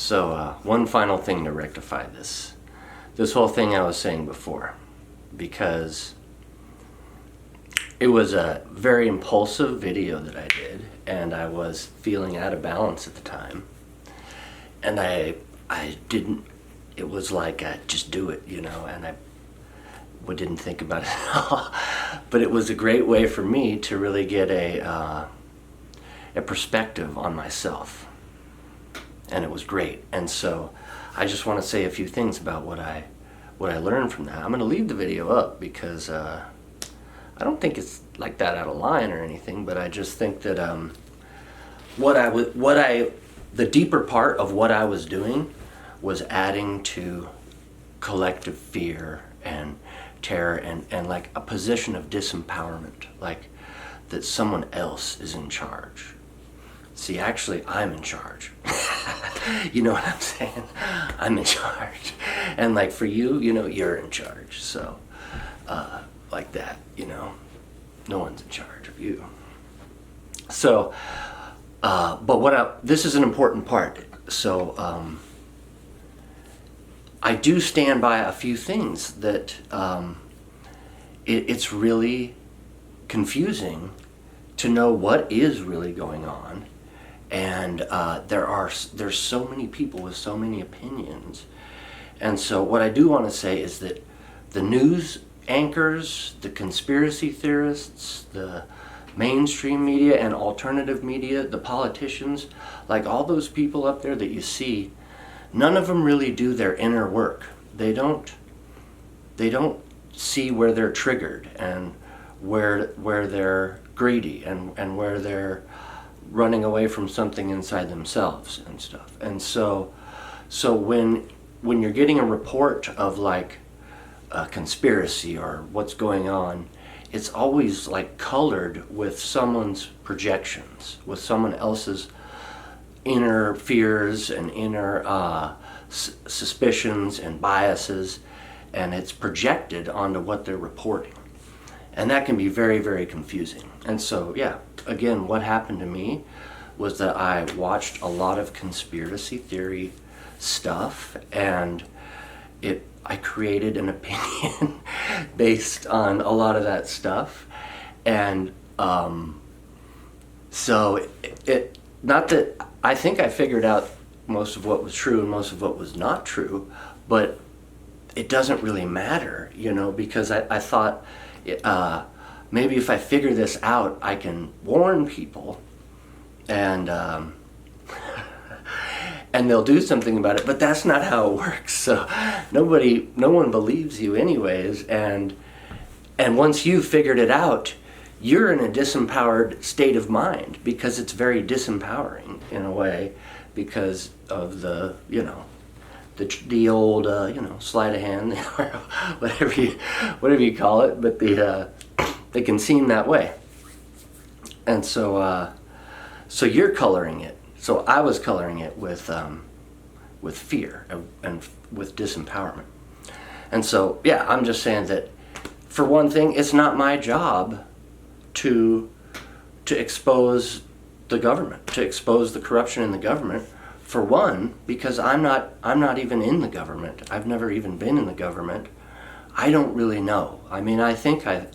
So one final thing to rectify this whole thing I was saying before, because it was a very impulsive video that I did, and I was feeling out of balance at the time, and I didn't. It was like just do it, and I didn't think about it at all. But it was a great way for me to really get a perspective on myself, and it was great. And so I just want to say a few things about what I learned from that. I'm going to leave the video up because I don't think it's like that out of line or anything, but I just think that the deeper part of what I was doing was adding to collective fear and terror and like a position of disempowerment, like that someone else is in charge. See, actually, I'm in charge. You know what I'm saying? I'm in charge. And like for you, you're in charge. So, like that, no one's in charge of you. So, but this is an important part. So, I do stand by a few things that it's really confusing to know what is really going on. And there's so many people with so many opinions. And so what I do want to say is that the news anchors, the conspiracy theorists, the mainstream media and alternative media, the politicians, like all those people up there that you see, none of them really do their inner work. They don't see where they're triggered and where they're greedy and where they're running away from something inside themselves and stuff. And so when you're getting a report of like a conspiracy or what's going on, it's always like colored with someone's projections, with someone else's inner fears and inner suspicions and biases, and it's projected onto what they're reporting. And that can be very, very confusing. And so, yeah, again, what happened to me was that I watched a lot of conspiracy theory stuff, and I created an opinion based on a lot of that stuff. And so it not that I think I figured out most of what was true and most of what was not true, but it doesn't really matter, because I thought maybe if I figure this out, I can warn people and they'll do something about it. But that's not how it works. So no one believes you anyways. And once you've figured it out, you're in a disempowered state of mind, because it's very disempowering in a way, because of the old sleight of hand, or whatever you call it, but they can seem that way. And so you're coloring it. So I was coloring it with fear and with disempowerment. And so, yeah, I'm just saying that, for one thing, it's not my job to expose the government, to expose the corruption in the government. For one, because I'm not even in the government. I've never even been in the government. I don't really know. I mean, I think I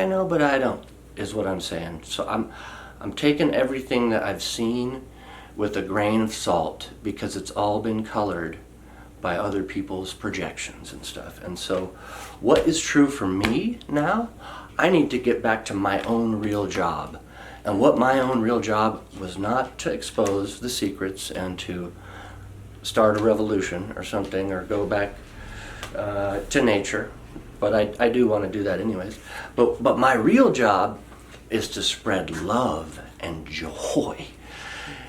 know, but I don't, is what I'm saying. So I'm taking everything that I've seen with a grain of salt, because it's all been colored by other people's projections and stuff. And so what is true for me now, I need to get back to my own real job. And what my own real job was not to expose the secrets and to start a revolution or something, or go back to nature. But I do want to do that anyways. But my real job is to spread love and joy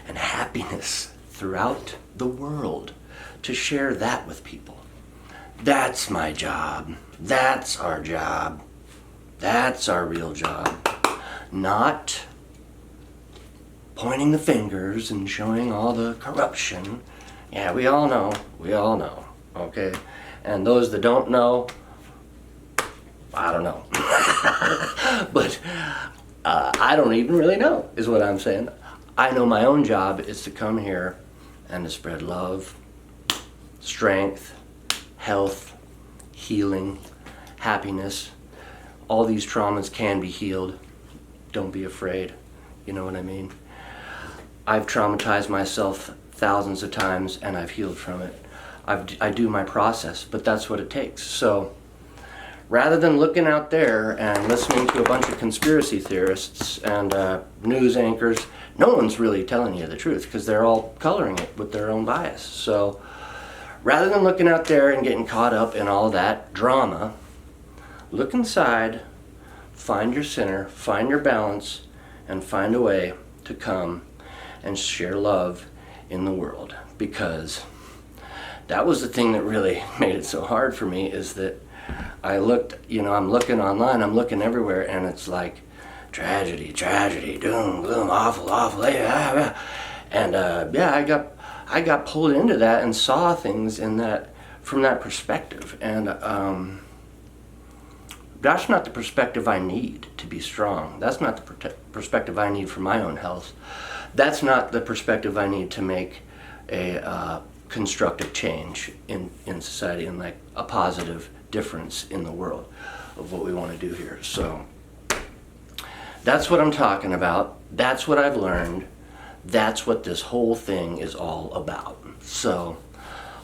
and happiness throughout the world, to share that with people. That's my job. That's our job. That's our real job. Not pointing the fingers and showing all the corruption. Yeah, we all know, okay? And those that don't know, I don't know. But I don't even really know, is what I'm saying. I know my own job is to come here and to spread love, strength, health, healing, happiness. All these traumas can be healed. Don't be afraid. You know what I mean? I've traumatized myself thousands of times and I've healed from it. I do my process, but that's what it takes. So rather than looking out there and listening to a bunch of conspiracy theorists and news anchors, no one's really telling you the truth because they're all coloring it with their own bias. So rather than looking out there and getting caught up in all that drama, look inside, find your center, find your balance, and find a way to come and share love in the world. Because that was the thing that really made it so hard for me, is that I looked, I'm looking online, I'm looking everywhere, and it's like tragedy, doom, gloom, awful, yeah. And I got pulled into that and saw things from that perspective. And that's not the perspective I need to be strong. That's not the perspective I need for my own health. That's not the perspective I need to make a constructive change in society and like a positive difference in the world of what we want to do here. So that's what I'm talking about. That's what I've learned. That's what this whole thing is all about. So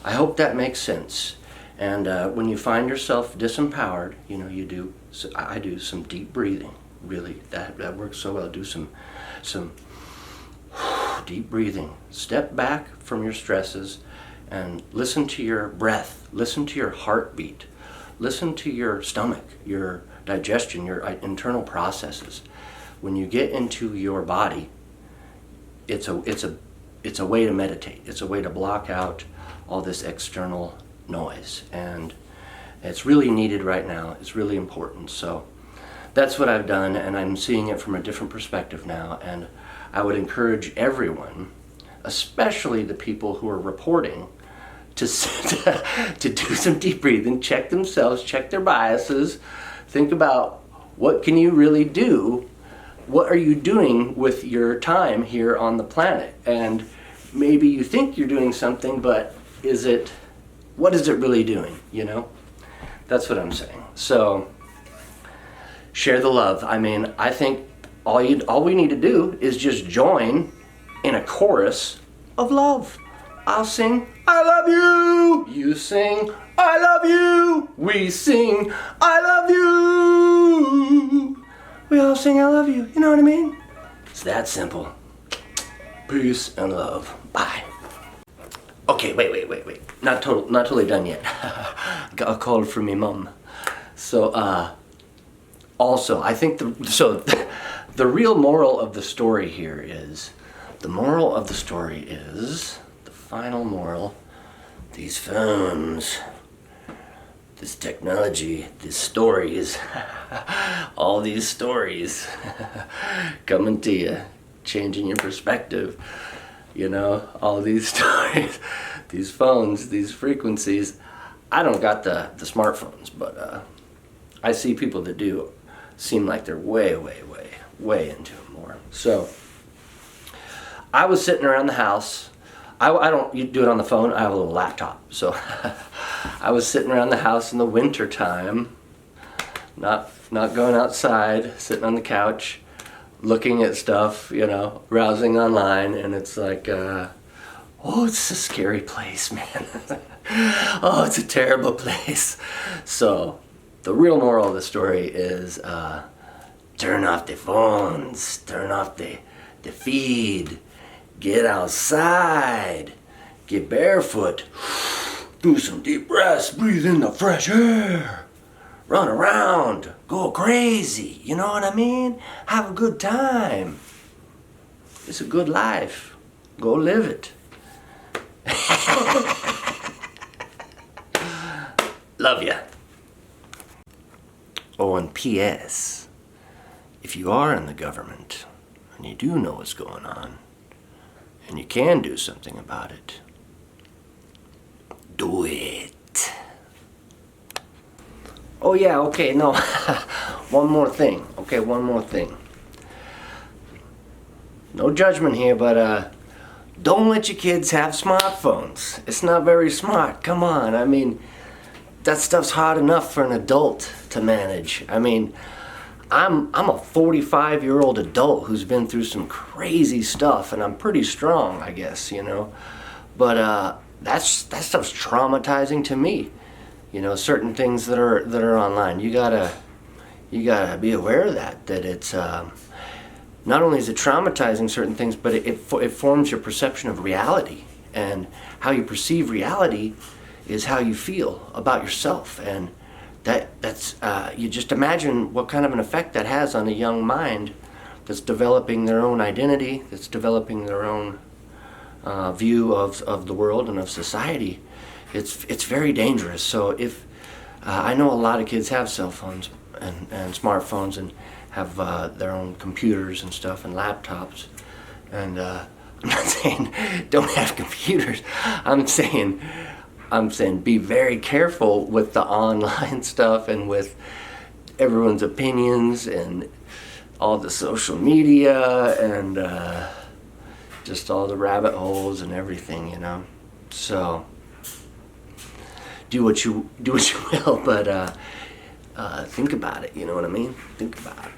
I hope that makes sense. And when you find yourself disempowered, I do some deep breathing. Really, that works so well. Do some deep breathing. Step back from your stresses and listen to your breath. Listen to your heartbeat. Listen to your stomach, your digestion, your internal processes. When you get into your body, it's a way to meditate. It's a way to block out all this external noise, and it's really needed right now. It's really important. So that's what I've done, and I'm seeing it from a different perspective now. And I would encourage everyone, especially the people who are reporting, to do some deep breathing, check themselves, check their biases, think about what can you really do, what are you doing with your time here on the planet, and maybe you think you're doing something, but what is it really doing, That's what I'm saying. So share the love. I think all we need to do is just join in a chorus of love. I'll sing, I love you. You sing, I love you. We sing, I love you. We all sing, I love you. You know what I mean? It's that simple. Peace and love. Bye. Okay, wait. Not totally done yet. Got a call from me mum. So, also, I think the real moral of the story here is, the final moral, these phones, this technology, these stories, all these stories coming to you, changing your perspective, all these stories, these phones, these frequencies. I don't got the smartphones, but I see people that do seem like they're way into it more. So I was sitting around the house. I don't do it on the phone. I have a little laptop. So I was sitting around the house in the winter time, not going outside, sitting on the couch, looking at stuff, browsing online, and it's like, it's a scary place, man. Oh, it's a terrible place. So the real moral of the story is, turn off the phones, turn off the feed, get outside, get barefoot, do some deep breaths, breathe in the fresh air, run around, go crazy, you know what I mean? Have a good time. It's a good life. Go live it. Love ya. Oh, and P.S. If you are in the government and you do know what's going on and you can do something about it, do it. Oh yeah, okay, no. One more thing. No judgment here, but don't let your kids have smartphones. It's not very smart. Come on. I mean, that stuff's hard enough for an adult to manage. I mean, I'm a 45-year-old adult who's been through some crazy stuff, and I'm pretty strong, I guess, you know. But that stuff's traumatizing to me. You know, certain things that are online. You gotta be aware of that it's not only is it traumatizing certain things, but it forms your perception of reality, and how you perceive reality is how you feel about yourself. And that's you just imagine what kind of an effect that has on a young mind that's developing their own identity, that's developing their own view of the world and of society. It's very dangerous. So if I know a lot of kids have cell phones and smartphones and have their own computers and stuff and laptops, and I'm not saying don't have computers. I'm saying be very careful with the online stuff and with everyone's opinions and all the social media and just all the rabbit holes and everything, you know. So do what you will, but think about it. You know what I mean? Think about it.